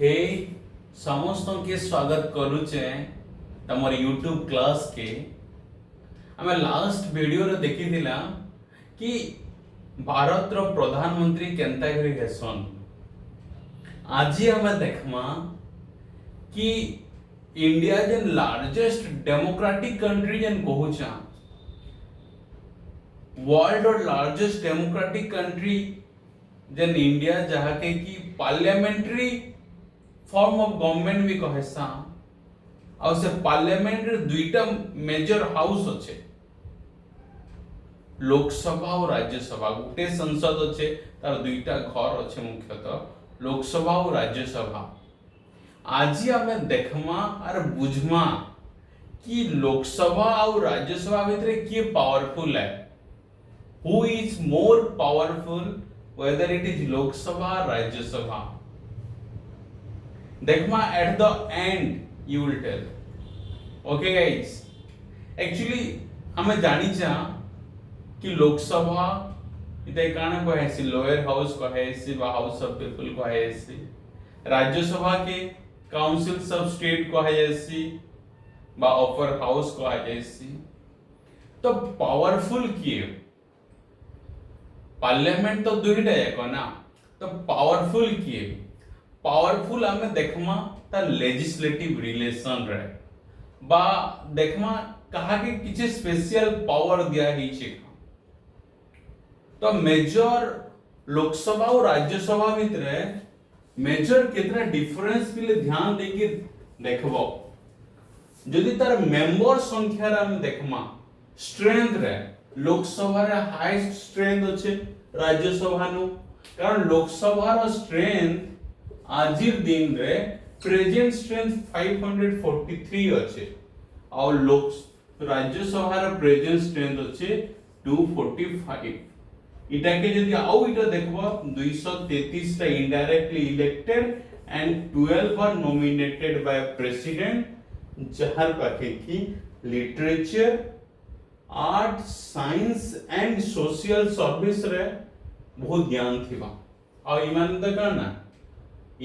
हे समस्त के स्वागत करुचे तमर यूट्यूब क्लास के आमे लास्ट वीडियो रे देखी दिला कि भारत रो प्रधानमंत्री केंता करी हेसन। आज हमें देखमा कि इंडिया जे लार्जेस्ट डेमोक्रेटिक कंट्री जन कहूचा वर्ल्ड और लार्जेस्ट डेमोक्रेटिक कंट्री जन इंडिया जहा के कि पार्लियामेंट्री फॉर्म ऑफ गवर्नमेंट भी कहेसा और से पार्लियामेंट रे दुईटा मेजर हाउस अच्छे लोकसभा और राज्यसभा गोटे संसद अच्छे तार दुईटा घर अच्छे मुख्यतः लोकसभा और राज्यसभा। आज हमें देखमा और बुझमा कि लोकसभा और राज्यसभा भितर किए पावरफुल है, who is more powerful whether it is Lok Sabha Rajya Sabha. देखमा at the end you will tell. Okay guys, actually हमें जानी चा कि लोकसभा इते काना कहेसी लोअर हाउस कहेसी बा हाउस ऑफ पीपल कहेसी, राज्यसभा के काउंसिल्स ऑफ स्टेट कहेसी बा अपर हाउस कहेसी। तो पावरफुल किए पार्लियामेंट तो दुईटा एक ना, तो पावरफुल किए पावरफुल हमें देखमा ता लेजिस्लेटिव रिलेशन रे बा देखमा कहा के किछ स्पेशल पावर दिया ही छे। तो मेजर लोकसभा और राज्यसभा भीतर मेजर कितना डिफरेंस पिले ध्यान देके देखबो। जदि तार मेंबर संख्या रे हम देखमा स्ट्रेंथ रे लोकसभा रे हाईएस्ट स्ट्रेंथ अछि राज्यसभा नु, कारण लोकसभा रो स्ट्रेंथ आजिर दिन रे प्रेजेंट स्ट्रेंथ 543 अच्छे और लोक राज्यसभा रो प्रेजेंट स्ट्रेंथ अच्छे 245। इटा के जदि आउ इटा देखबो 233 टा indirectly elected and 12 are nominated by president जहार पाखे की literature art science and social service रे बहुत ज्ञान थिबा और ईमान द करना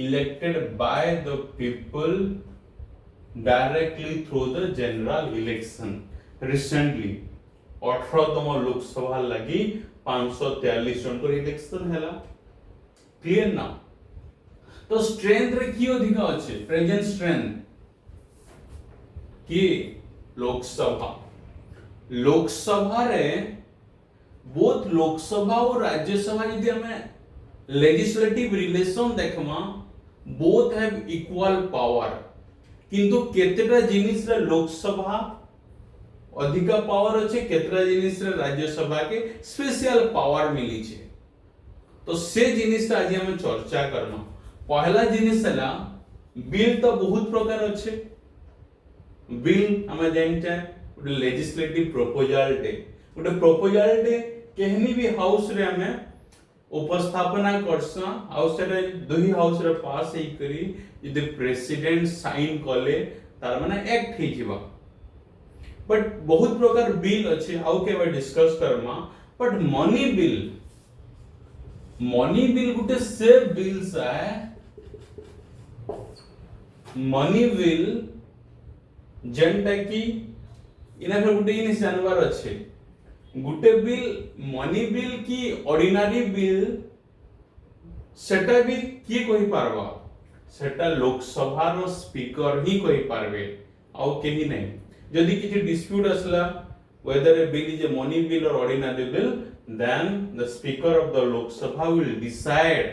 elected by the people directly through the general election। recently 18तम लोकसभा लगी 543 जन को इलेक्शन हैला। क्लियर ना? तो स्ट्रेंथ रे की अधिक अछि प्रेजेंट स्ट्रेंथ की लोकसभा रे बोथ लोकसभा और राज्यसभा यदि हमें लेजिस्लेटिव रिलेशन देखमा बोथ हैव इक्वल पावर, किंतु केतेटा जिनिस रे लोकसभा अधिका पावर अछि केतेटा जिनिस रे राज्यसभा के स्पेशल पावर मिली छे। तो से जिनिस आज हम चर्चा करना। पहला जिनिस हला बिल तो बहुत प्रकार अच्छे। बिल हमें जानते हैं लेजिस्लेटिव प्रोपोजल डे केहनी भी हाउस रे हमें उपस्थापना करसा हाउस रे दुही हाउस रे पास हे करी यदि प्रेसिडेंट साइन कले तार माने एक्ट हे जिबा। बट बहुत प्रकार बिल अछि हाउ के बा discuss Karma. But money bill गुटे से बिल्स है मनी बिल जेंटा की इना फिर गुटे इन जानवर अछि गुटे बिल मनी बिल की ऑर्डिनरी बिल सेटा भी की कहि पारबा सेटा लोकसभा रो स्पीकर ही कहि पारबे आउ केही नहीं। जदि किछि डिस्प्यूट असला whether a bill is a money bill or ordinary bill, then the speaker of the Lok Sabha will decide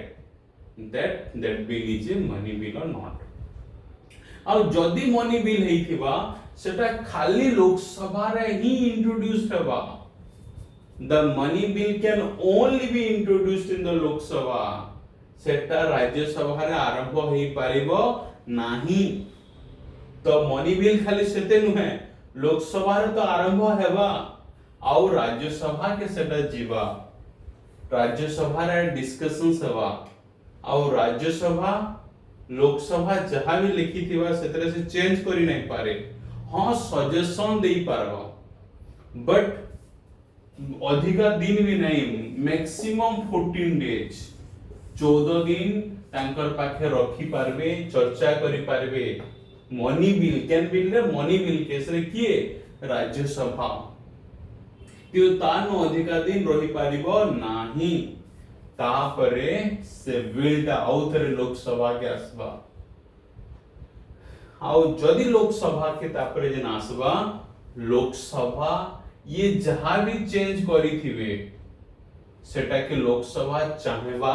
that bill is a money bill or not। आउ जदि मनी बिल हेइथिबा सेटा खाली लोकसभा रे ही इंट्रोड्यूस हेबा। The money bill can only be introduced in the Lok Sabha। सेटा राज्यसभा रे आरंभ होई पारिबो नाही। तो मनी बिल खाली सेते नुहे लोकसभा रे तो आरंभ हेबा आउ राज्यसभा के सेटा जीवा राज्यसभा रे डिस्कशंस हेबा आउ राज्यसभा लोकसभा जहां भी लिखी थिबा सेतरे से चेंज करी नहीं पारे। हां सजेशन देई पारबो बट अधिका दिन भी नहीं मैक्सिमम 14 डेज 14 दिन तांकर पाखे रखी पारबे, चर्चा करी पारबे। मनी बिल कैन बिल रे मनी बिल केस रे किए राज्यसभा त्यो तानो अधिका दिन रही पारिबो नाही। तापरे से बिलटा आउथरे लोकसभा के आसबा। आउ जदि लोकसभा के तापरे जेन आसबा, लोकसभा ये जहां भी चेंज करी थिबे सेटा के लोकसभा चाहेबा,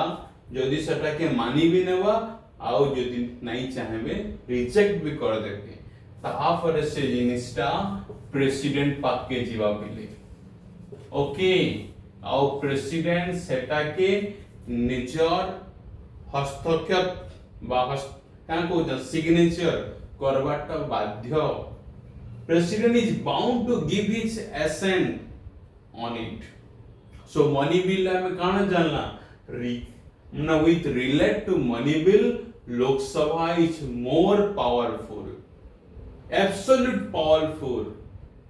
जदि सेटा के मानी भी नेबा आउ जदि नहीं चाहेबे रिजेक्ट भी कर देबे। तापरे से जिनिसटा प्रेसिडेंट पाक के जीवा बिले। ओके, आउ प्रेसिडेंट सेटा के निजर हस्तक्षेप बा सिग्नेचर करबाटा बाध्य। President is bound to give his assent on it. So money bill में काना जानला ना with relate to money bill Lok Sabha is more powerful, absolute powerful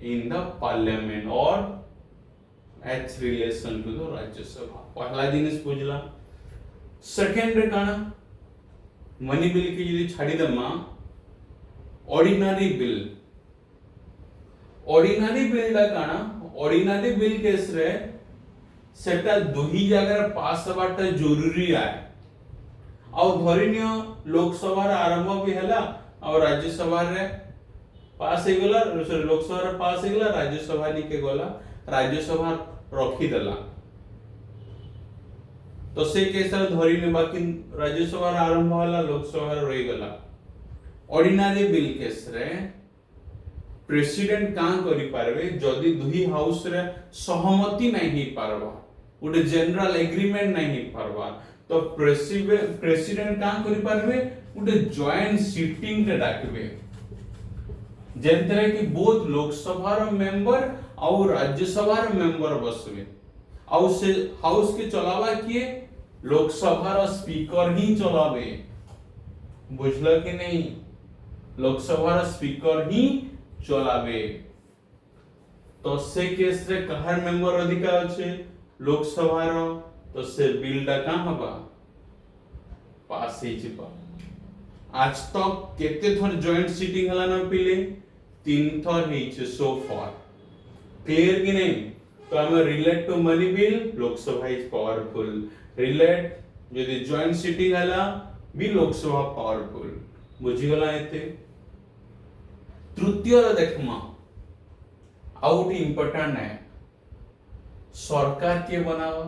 in the parliament और each relation to the Rajya Sabha. पहला जिनिस बुझला। सेकंड रे काना मनी बिल के यदि छाड़ी दमा ऑर्डिनरी बिल। ऑर्डिनरी बिल ला काना ऑर्डिनरी बिल केस रे सेटा दुही जगह पास हबाटा जरूरी है। आउ धरिनियो लोकसभा रे आरंभ भी हला और राज्यसभा रे पास हे गला, लोकसभा रे पास हे गला, राज्यसभा नि के गला, राज्यसभा रखी देला। तो से केस रे धरिने बाकी राज्यसभा रे आरंभ हला, लोकसभा रे रही गला। ऑर्डिनरी बिल केस रे प्रेसिडेंट कां करि पारबे जदि दुही हाउस रे सहमति नहीं ही पारबा, उडे जनरल एग्रीमेंट नहीं ही पारबा, तो प्रेसिडेंट कां करि पारबे उडे जॉइंट सिटिंग रे डाकबे, जेंतरे कि बोथ लोकसभा रो मेंबर और राज्यसभा रो मेंबर बसबे। आउ से हाउस के चलावा किए लोकसभा रो स्पीकर ही चलावे। बुझला कि नहीं? लोकसभा रो स्पीकर ही चलावे। तो से केस रे कहर मेंबर अधिकार अच्छे लोकसभा रो, तो से बिलटा का हबा पास ही जिबा। आज तक केते थर जॉइंट सीटिंग हला ना पिले 3 थर हिचे सो फार। क्लियर कि नहीं? तो हमें relate to money bill Lok Sabha is powerful, relate यदि जॉइंट सीटिंग हला भी लोकसभा पावरफुल। बुझी गला एते। तृतीय रे देखमा आउट इंपोर्टेंट है सरकार के बनावा।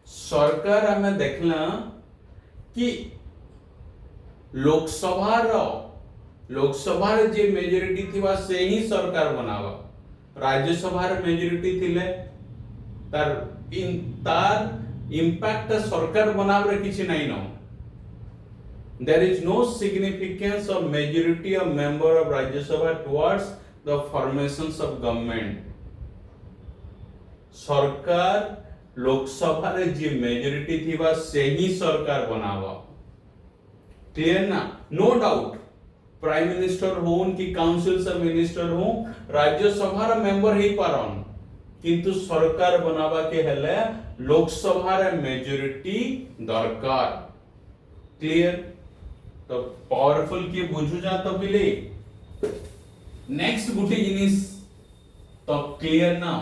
सरकार हमें देखला कि लोकसभा रे जे मेजॉरिटी थिबा से ही सरकार बनावा। राज्यसभा रे मेजॉरिटी थिले तार इम्पैक्ट सरकार बनाव रे किछि नहीं न। There is no significance of majority of member of Rajya Sabha towards the formations of government. सरकार लोकसभा रे जे मेजॉरिटी थिबा से ही सरकार बनावा। क्लियर ना? नो डाउट प्राइम मिनिस्टर होन कि काउंसिल सब मिनिस्टर हो राज्यसभा रे मेंबर ही पारन, किंतु सरकार बनावा के हेले लोकसभा रे मेजॉरिटी दरकार। क्लियर? तो पावरफुल के बुझु जा तो बिले। नेक्स्ट गुटी जिनिस तो क्लियर ना?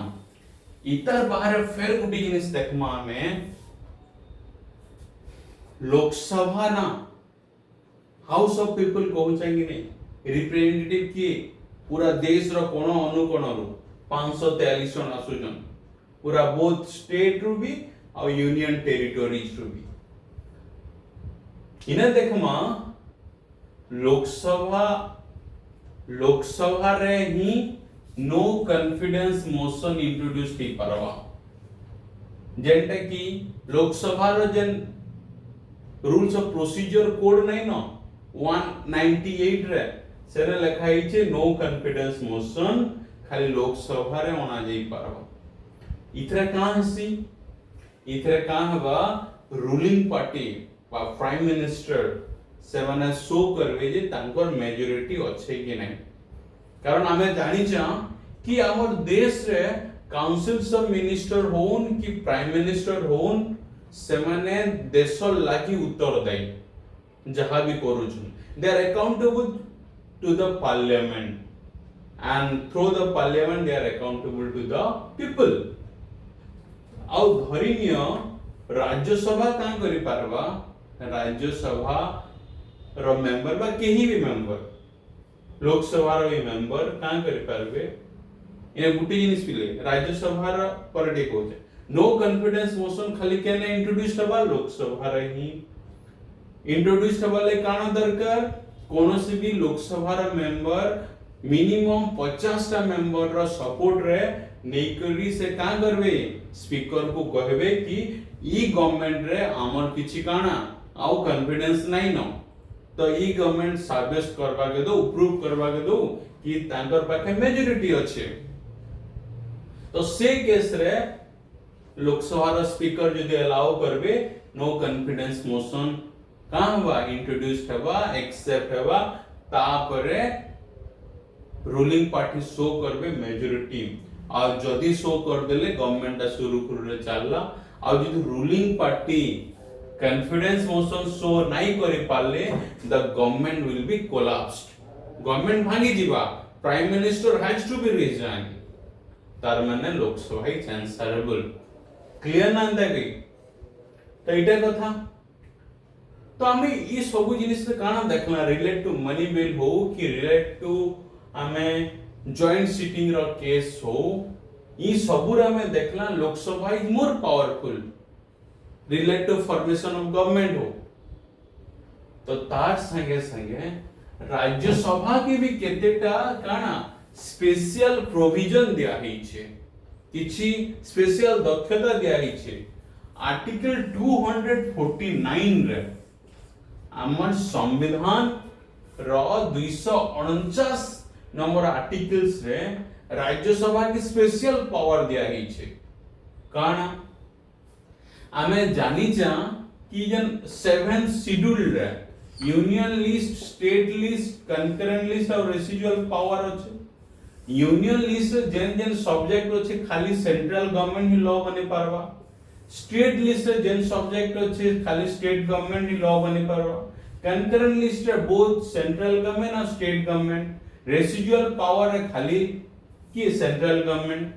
इतर बाहर फिर गुटी जिनिस देखमा में लोकसभा ना हाउस ऑफ पीपल कहू चाहिए नहीं, रिप्रेजेंटेटिव किए पूरा देश रो कोण अनुकोण रो 543 जन आसुजन, पूरा बोथ स्टेट रो भी और यूनियन टेरिटोरीज रो भी। इने देखमा लोकसभा रे ही नो कॉन्फिडेंस मोशन इंट्रोड्यूस की परवा। जेंटे कि लोकसभा रो जेन रूल्स ऑफ प्रोसीजर कोड नहीं न 198 रे सेरे लिखा हिचे नो कॉन्फिडेंस मोशन खाली लोकसभा रे होना जाई परवा। इथरे कां हसी इथरे कां हवा रूलिंग पार्टी बा प्राइम मिनिस्टर से माने शो करवे जे तांकर मेजॉरिटी अच्छे कि नहीं। कारण हमें जानी चा कि हमर देश रे काउंसिल सब मिनिस्टर होन कि प्राइम मिनिस्टर होन से माने देश लागि उत्तरदायी जहां भी करूछन they are accountable to the parliament and through the parliament they are accountable to the people आउ धरिनिय राज्यसभा का करि पारबा राज्यसभा रो मेंबर बा केही भी मेंबर लोकसभा रो भी मेंबर का करि पारबे इने गुटी जिनिस पिले राज्यसभा रो परडे कहूचे नो कॉन्फिडेंस मोशन खाली केने इंट्रोड्यूस हबा लोकसभा रे ही इंट्रोड्यूस हबाले काना दरकार कोनोसी भी लोकसभा रो मेंबर मिनिमम 50 टा मेंबर रो सपोर्ट रे नेकरी से का करबे स्पीकर को कहबे कि ई गवर्नमेंट रे हमर किछि काना आउ कॉन्फिडेंस नै न तो ई गवर्नमेंट साब्यस्त करबा के दो प्रूव करबा के दो कि तांकर पाखे मेजॉरिटी अछि तो से केस रे लोकसभा रो स्पीकर जदि अलाउ करबे नो कॉन्फिडेंस मोशन का बा इंट्रोड्यूस्ड हबा एक्सेप्ट हबा तापरे रूलिंग पार्टी शो करबे मेजॉरिटी आ जदी शो कर देले गवर्नमेंट सुरुखुरु रे चलला आ जदी ruling party confidence motion show नाही करि पाले the government will be collapsed government भांगी जीवा prime minister has to be resign तार माने लोकसभा ही चांसेबल क्लियर ना देबी तो इटा कथा तो हमें ई सब जिनिस से काना देखला रिलेट टू मनी बिल हो कि रिलेट टू हमें जॉइंट सिटिंग रो केस हो ई सबुर हमें देखला Lok Sabha is more powerful relate to formation of government हो तो तार संगे संगे राज्यसभा की भी केतेटा काना स्पेशल प्रोविजन दिया ही छे किछि स्पेशल दक्षता दिया ही छे आर्टिकल 249 रे हमर संविधान रो 249 नंबर आर्टिकल्स रे राज्यसभा की स्पेशल पावर दिया ही छे काना हमें जानी जा कि जन 7 शेड्यूल रे union list state list concurrent list और रेसिडुअल पावर अछि यूनियन लिस्ट जेन जेन सब्जेक्ट अछि खाली सेंट्रल गवर्नमेंट ही लॉ बने पारबा स्टेट लिस्ट जेन सब्जेक्ट अछि खाली स्टेट गवर्नमेंट ही लॉ बने पारबा concurrent list both central government और स्टेट गवर्नमेंट रेसिडुअल पावर है खाली कि सेंट्रल गवर्नमेंट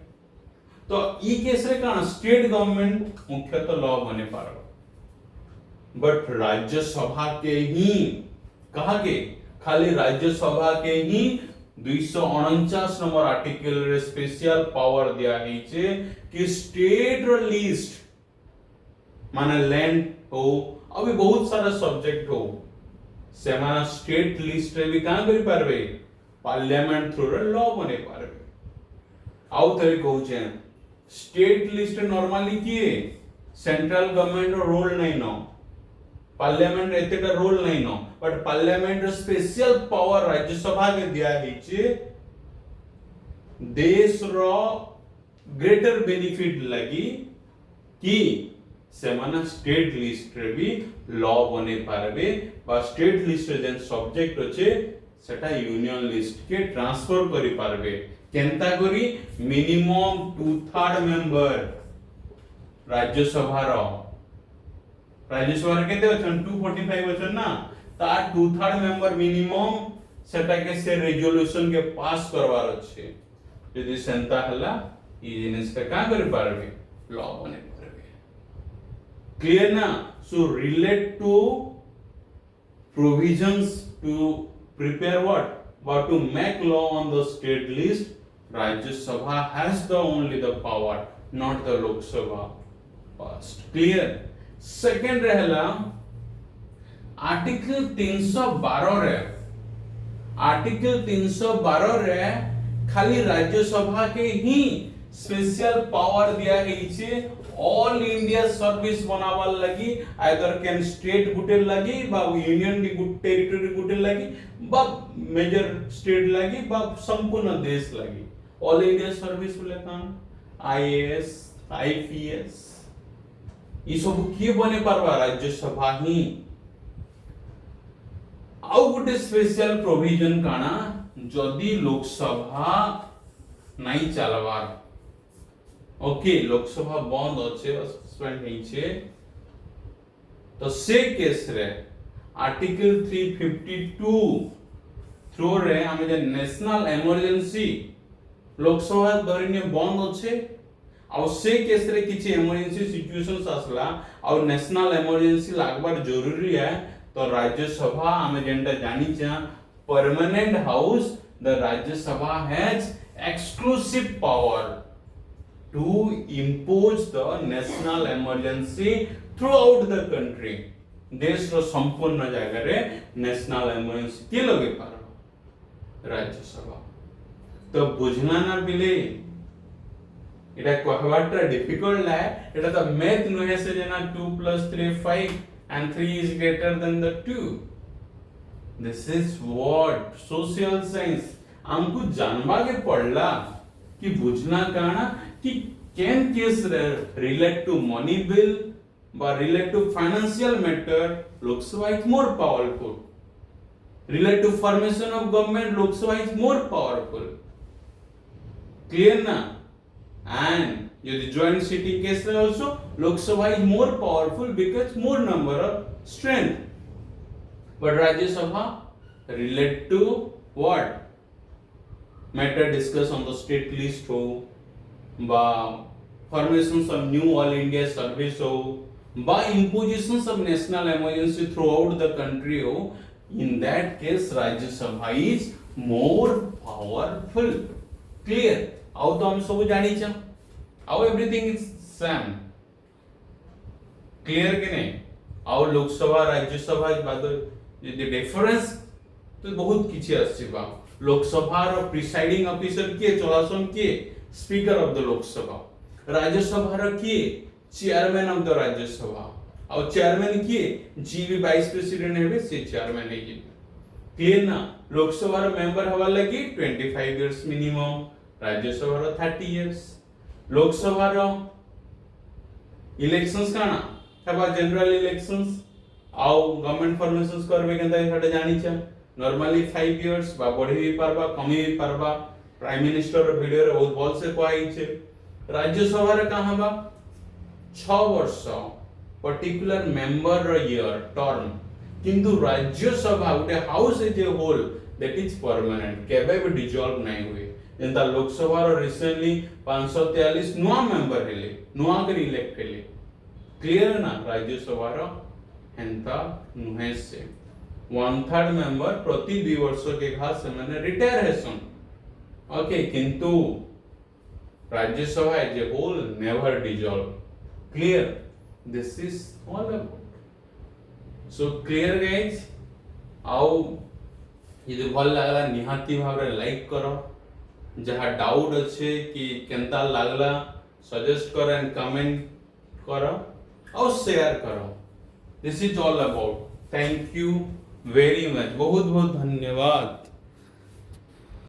तो ई केस रे काना स्टेट गवर्नमेंट मुख्यतः लॉ बने पारबा बट राज्यसभा के ही कहा के खाली राज्यसभा के ही 249 नंबर आर्टिकल रे स्पेशल पावर दिया ही छे कि स्टेट रो लिस्ट माने लैंड हो अभी बहुत सारा सब्जेक्ट हो से माना स्टेट लिस्ट रे भी का करि पारबे पार्लियामेंट थ्रू रे लॉ बने पारबे आउ तरी कहू छे स्टेट लिस्ट नॉर्मली किए सेंट्रल गवर्नमेंट रो रोल नहीं न पार्लियामेंट एतेटा रोल नहीं न बट पार्लियामेंट रो स्पेशल पावर राज्यसभा के दिया ही छे देश रो ग्रेटर बेनिफिट लगी कि सेमाना स्टेट लिस्ट रे भी लॉ बने पारबे बा स्टेट लिस्ट रे जेन सब्जेक्ट अछि सेटा यूनियन लिस्ट के ट्रांसफर करि पारबे केनता करी मिनिमम 2/3 मेंबर राज्यसभा रो केते अछन 245 अछन ना ता 2/3 मेंबर मिनिमम सेटा के से रेजोल्यूशन के पास करवार अछि यदि सेंता हला ई जिनिस के का करि पारबे लॉ बने clear na so relate to provisions to prepare what to make law on the state list Rajya Sabha has the only the power not the Lok Sabha first clear second रहला article 312 रे article 312 रे खाली राज्य सभा के ही special power दिया गई छे ऑल इंडिया सर्विस बनावाल लगी आइदर कैन स्टेट गुटे लगी बा यूनियन की गुट टेरिटरी गुटे लगी बा मेजर स्टेट लगी बा संपूर्ण देश लगी ऑल इंडिया सर्विस बोले कान आईएएस आईपीएस ई सब किए बने पारबा राज्य सभा ही आउ गुटे स्पेशल प्रोविजन काना जदी लोकसभा नहीं चलवार ओके लोकसभा बंद अच्छे सस्पेंड नहीं छे तो से केस रे आर्टिकल 352 थ्रू रे हमें जे नेशनल इमरजेंसी लोकसभा धरिने बंद अच्छे आउ से केस रे किछि इमरजेंसी सिचुएशंस आसला आउ नेशनल इमरजेंसी लागबार जरूरी है तो राज्यसभा हमें जेंटा जानिचा permanent house the Rajya Sabha has exclusive power to impose the national emergency throughout the country देश रो संपूर्ण जगह रे नेशनल इमरजेंसी के लगे पार राज्यसभा तो बुझना ना बिले एटा कहवाटा डिफिकल्ट है एटा तो मैथ नहे से जना 2 + 3 5 and 3 is greater than the 2 this is what social science हमको जानवा के पड़ला कि बुझना काना कि कैन case relate to money bill बा relate to financial matter Lok Sabha is more powerful relate to formation of government Lok Sabha is more powerful clear ना एंड यदि जॉइंट सिटिंग केस रे also Lok Sabha is more powerful because more number of strength but Rajya Sabha relate to what matter discuss on the state list ho ba formations of new all India service ho ba impositions of national emergency throughout the country ho in that case Rajya Sabha is more powerful clear आउ तो हम सब जानी छ आउ everything is same clear कि नहीं आउ लोकसभा राज्यसभा बाद जे डिफरेंस तो बहुत किछि आसीबा लोकसभा रो प्रिसाइडिंग ऑफिसर के चलासन के speaker of the Lok Sabha Rajya Sabha रो के चेयरमैन ऑफ द राज्यसभा और चेयरमैन के जीवी वाइस प्रेसिडेंट हेबे से चेयरमैन है क्लियर ना लोकसभा रो मेंबर हवा लगी 25 इयर्स मिनिमम राज्यसभा रो 30 इयर्स लोकसभा रो इलेक्शंस काना हवा जनरल इलेक्शंस आउ गवर्नमेंट फॉर्मेशंस करबे केनता हटे जानि छ नॉर्मली 5 इयर्स बा बढ़ी भी पारबा कमी भी पारबा प्राइम मिनिस्टर वीडियो रे बहुत बोल से कहै छै राज्यसभा रे कहां बा 6 वर्ष पर्टिकुलर मेंबर रो ईयर टर्म किंतु राज्यसभा उटे house is a whole that is permanent केबे भी डिसॉल्व नहीं हुए जेंता लोकसभा रो रिसेंटली 543 नुआ मेंबर हेले नुआ कर इलेक्ट हेले क्लियर ना राज्यसभा रो हेंता नुहे से 1/3 मेंबर प्रति 2 वर्ष के घास से मैंने रिटायर हेसन ओके किंतु Rajya Sabha as a whole never dissolve clear this is all about so clear guys आउ यदि भल लागला निहाती भाबरे लाइक करो जहां डाउट अच्छे कि केनता लागला सजेस्ट करो एंड कमेंट करो और शेयर करो this is all about thank you very much बहुत बहुत धन्यवाद।